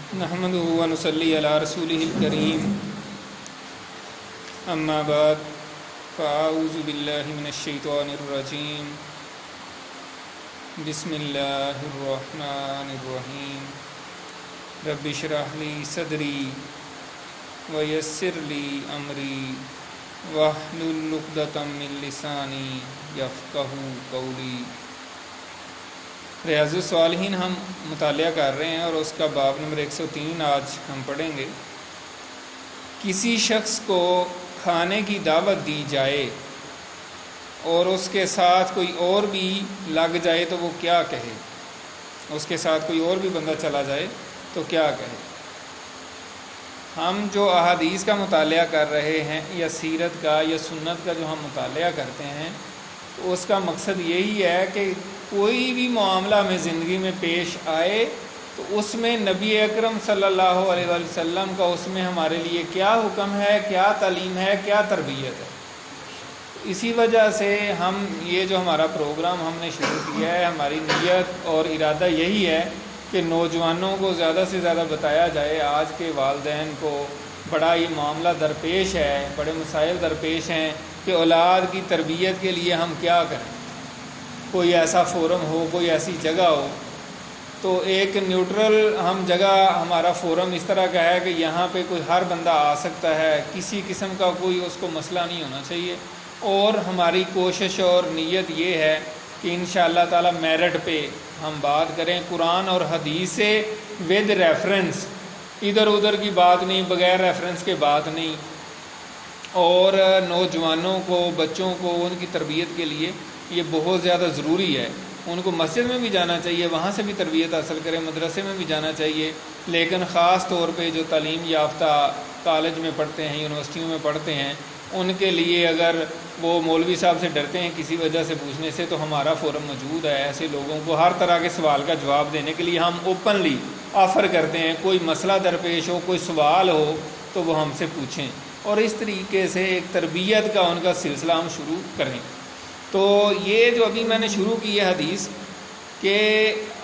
نحمده ونصلي على رسوله الكريم اما بعد فاعوذ بالله من الشيطان الرجيم بسم الله الرحمن الرحيم رب اشرح لي صدري ويسر لي امري واحلل عقدة من لساني يفقهوا قولي۔ ریاض الصالحین ہم مطالعہ کر رہے ہیں اور اس کا باب نمبر 103 آج ہم پڑھیں گے۔ کسی شخص کو کھانے کی دعوت دی جائے اور اس کے ساتھ کوئی اور بھی لگ جائے تو وہ کیا کہے؟ اس کے ساتھ کوئی اور بھی بندہ چلا جائے تو کیا کہے؟ ہم جو احادیث کا مطالعہ کر رہے ہیں یا سیرت کا یا سنت کا جو ہم مطالعہ کرتے ہیں تو اس کا مقصد یہی ہے کہ کوئی بھی معاملہ ہمیں زندگی میں پیش آئے تو اس میں نبی اکرم صلی اللہ علیہ وسلم کا اس میں ہمارے لیے کیا حکم ہے، کیا تعلیم ہے، کیا تربیت ہے۔ اسی وجہ سے ہم یہ جو ہمارا پروگرام ہم نے شروع کیا ہے، ہماری نیت اور ارادہ یہی ہے کہ نوجوانوں کو زیادہ سے زیادہ بتایا جائے۔ آج کے والدین کو بڑا یہ معاملہ درپیش ہے، بڑے مسائل درپیش ہیں کہ اولاد کی تربیت کے لیے ہم کیا کریں۔ کوئی ایسا فورم ہو، کوئی ایسی جگہ ہو تو ایک نیوٹرل ہم جگہ، ہمارا فورم اس طرح کا ہے کہ یہاں پہ کوئی ہر بندہ آ سکتا ہے، کسی قسم کا کوئی اس کو مسئلہ نہیں ہونا چاہیے۔ اور ہماری کوشش اور نیت یہ ہے کہ انشاءاللہ تعالی میرٹ پہ ہم بات کریں، قرآن اور حدیث سے ود ریفرنس، ادھر ادھر کی بات نہیں، بغیر ریفرنس کے بات نہیں۔ اور نوجوانوں کو، بچوں کو، ان کی تربیت کے لیے یہ بہت زیادہ ضروری ہے۔ ان کو مسجد میں بھی جانا چاہیے، وہاں سے بھی تربیت حاصل کریں، مدرسے میں بھی جانا چاہیے، لیکن خاص طور پہ جو تعلیم یافتہ کالج میں پڑھتے ہیں، یونیورسٹیوں میں پڑھتے ہیں، ان کے لیے اگر وہ مولوی صاحب سے ڈرتے ہیں کسی وجہ سے پوچھنے سے تو ہمارا فورم موجود ہے۔ ایسے لوگوں کو ہر طرح کے سوال کا جواب دینے کے لیے ہم اوپنلی آفر کرتے ہیں۔ کوئی مسئلہ درپیش ہو، کوئی سوال ہو تو وہ ہم سے پوچھیں، اور اس طریقے سے ایک تربیت کا ان کا سلسلہ ہم شروع کریں۔ تو یہ جو ابھی میں نے شروع کی ہے حدیث کہ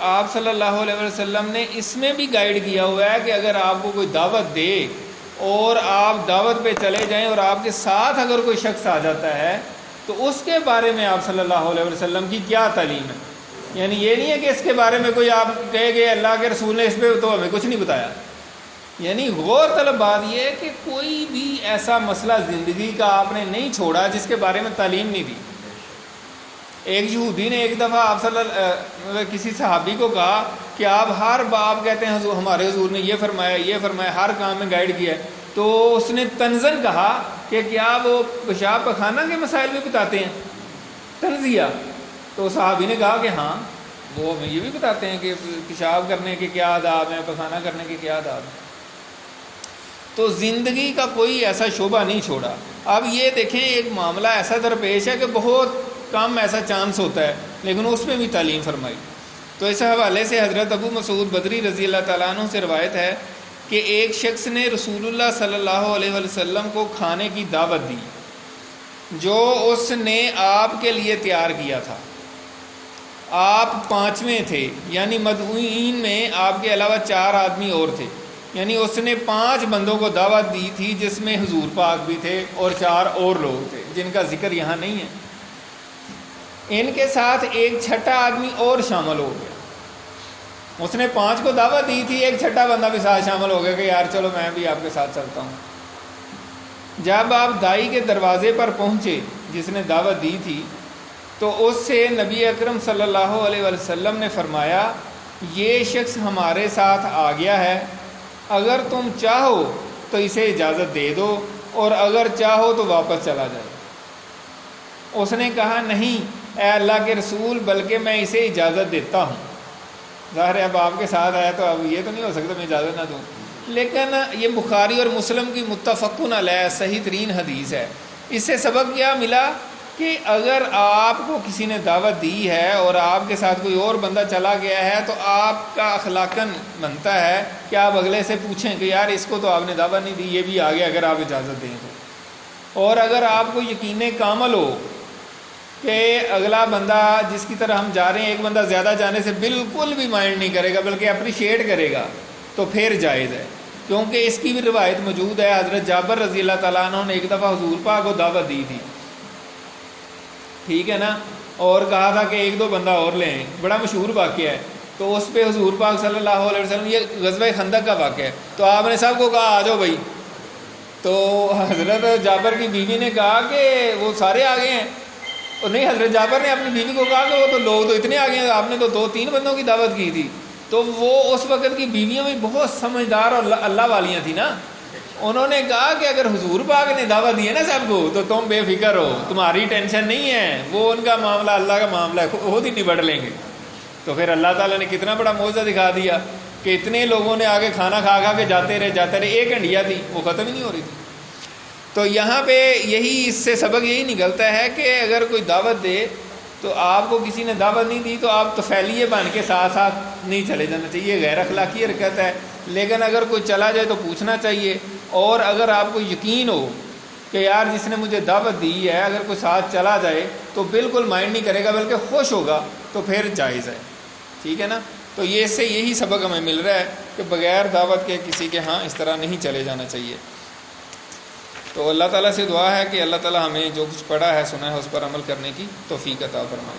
آپ صلی اللہ علیہ وسلم نے اس میں بھی گائیڈ کیا ہوا ہے کہ اگر آپ کو کوئی دعوت دے اور آپ دعوت پہ چلے جائیں اور آپ کے ساتھ اگر کوئی شخص آ جاتا ہے تو اس کے بارے میں آپ صلی اللہ علیہ وسلم کی کیا تعلیم ہے۔ یعنی یہ نہیں ہے کہ اس کے بارے میں کوئی آپ کہے کہ اللہ کے رسول نے اس پہ تو ہمیں کچھ نہیں بتایا۔ یعنی غور طلب بات یہ ہے کہ کوئی بھی ایسا مسئلہ زندگی کا آپ نے نہیں چھوڑا جس کے بارے میں تعلیم نہیں دی۔ ایک یہودی نے ایک دفعہ آپ کسی صحابی کو کہا کہ آپ ہر باب کہتے ہیں حضور، ہمارے حضور نے یہ فرمایا، یہ فرمایا، ہر کام میں گائیڈ کیا ہے۔ تو اس نے تنزن کہا کہ کیا وہ پیشاب پخانہ کے مسائل بھی بتاتے ہیں؟ تنزیہ۔ تو صحابی نے کہا کہ ہاں، وہ ہمیں یہ بھی بتاتے ہیں کہ پیشاب کرنے کے کیا آداب ہیں، پخانہ کرنے کے کیا آداب ہیں۔ تو زندگی کا کوئی ایسا شعبہ نہیں چھوڑا۔ اب یہ دیکھیں، ایک معاملہ ایسا درپیش ہے کہ بہت کم ایسا چانس ہوتا ہے، لیکن اس میں بھی تعلیم فرمائی۔ تو اس حوالے سے حضرت ابو مسعود بدری رضی اللہ تعالیٰ عنہ سے روایت ہے کہ ایک شخص نے رسول اللہ صلی اللہ علیہ وسلم کو کھانے کی دعوت دی جو اس نے آپ کے لیے تیار کیا تھا۔ آپ 5ویں تھے، یعنی مدعوین میں آپ کے علاوہ 4 آدمی اور تھے، یعنی اس نے 5 بندوں کو دعوت دی تھی جس میں حضور پاک بھی تھے اور 4 اور لوگ تھے جن کا ذکر یہاں نہیں ہے۔ ان کے ساتھ ایک چھٹا آدمی اور شامل ہو گیا۔ اس نے 5 کو دعوت دی تھی، ایک چھٹا بندہ بھی ساتھ شامل ہو گیا کہ یار چلو میں بھی آپ کے ساتھ چلتا ہوں۔ جب آپ دائی کے دروازے پر پہنچے جس نے دعوت دی تھی تو اس سے نبی اکرم صلی اللہ علیہ وسلم نے فرمایا، یہ شخص ہمارے ساتھ آ گیا ہے، اگر تم چاہو تو اسے اجازت دے دو اور اگر چاہو تو واپس چلا جائے۔ اس نے کہا، نہیں اے اللہ کے رسول، بلکہ میں اسے اجازت دیتا ہوں۔ ظاہر ہے اب آپ کے ساتھ آیا تو اب یہ تو نہیں ہو سکتا میں اجازت نہ دوں، لیکن یہ بخاری اور مسلم کی متفقن علیہ صحیح ترین حدیث ہے۔ اس سے سبق کیا ملا کہ اگر آپ کو کسی نے دعوت دی ہے اور آپ کے ساتھ کوئی اور بندہ چلا گیا ہے تو آپ کا اخلاقاً بنتا ہے کہ آپ اگلے سے پوچھیں کہ یار اس کو تو آپ نے دعوت نہیں دی، یہ بھی آ گیا، اگر آپ اجازت دیں تو۔ اور اگر آپ کو یقین کامل ہو کہ اگلا بندہ جس کی طرح ہم جا رہے ہیں، ایک بندہ زیادہ جانے سے بالکل بھی مائنڈ نہیں کرے گا بلکہ اپریشیٹ کرے گا تو پھر جائز ہے، کیونکہ اس کی بھی روایت موجود ہے، حضرت جابر رضی اللہ تعالیٰ عنہ نے ایک دفعہ حضور پاک کو دعوت دی تھی، ٹھیک ہے نا، اور کہا تھا کہ ایک دو بندہ اور لیں، بڑا مشہور واقعہ ہے، تو اس پہ حضور پاک صلی اللہ علیہ وسلم، یہ غزوہ خندق کا واقعہ ہے، تو آپ نے سب کو کہا آ جاؤ بھائی، تو حضرت جابر کی بیوی نے کہا کہ وہ سارے آ گئے ہیں، اور نہیں، حضرت جابر نے اپنی بیوی کو کہا کہ وہ تو لوگ تو اتنے آ گئے ہیں، آپ نے تو 2-3 بندوں کی دعوت کی تھی، تو وہ اس وقت کی بیویوں میں بہت سمجھدار اور اللہ والیاں تھیں نا، انہوں نے کہا کہ اگر حضور پاک نے دعوت دی ہے نا سب کو تو تم بے فکر ہو، تمہاری ٹینشن نہیں ہے، وہ ان کا معاملہ اللہ کا معاملہ ہے، خود ہی نبڑ لیں گے۔ تو پھر اللہ تعالیٰ نے کتنا بڑا معجزہ دکھا دیا کہ اتنے لوگوں نے آگے کھانا کھا کھا کے جاتے رہے، ایک ہنڈیا تھی وہ ختم ہی نہیں ہو رہی تھی۔ تو یہاں پہ یہی اس سے سبق یہی نکلتا ہے کہ اگر کوئی دعوت دے تو آپ کو کسی نے دعوت نہیں دی تو آپ طفیلیے بن کے ساتھ ساتھ نہیں چلے جانا چاہیے، غیر اخلاقی حرکت ہے، لیکن اگر کوئی چلا جائے تو پوچھنا چاہیے، اور اگر آپ کو یقین ہو کہ یار جس نے مجھے دعوت دی ہے اگر کوئی ساتھ چلا جائے تو بالکل مائنڈ نہیں کرے گا بلکہ خوش ہوگا، تو پھر جائز ہے، ٹھیک ہے نا۔ تو یہ اس سے یہی سبق ہمیں مل رہا ہے کہ بغیر دعوت کے کسی کے ہاں اس طرح نہیں چلے جانا چاہیے۔ تو اللہ تعالیٰ سے دعا ہے کہ اللہ تعالیٰ ہمیں جو کچھ پڑھا ہے سنا ہے اس پر عمل کرنے کی توفیق عطا فرمائے۔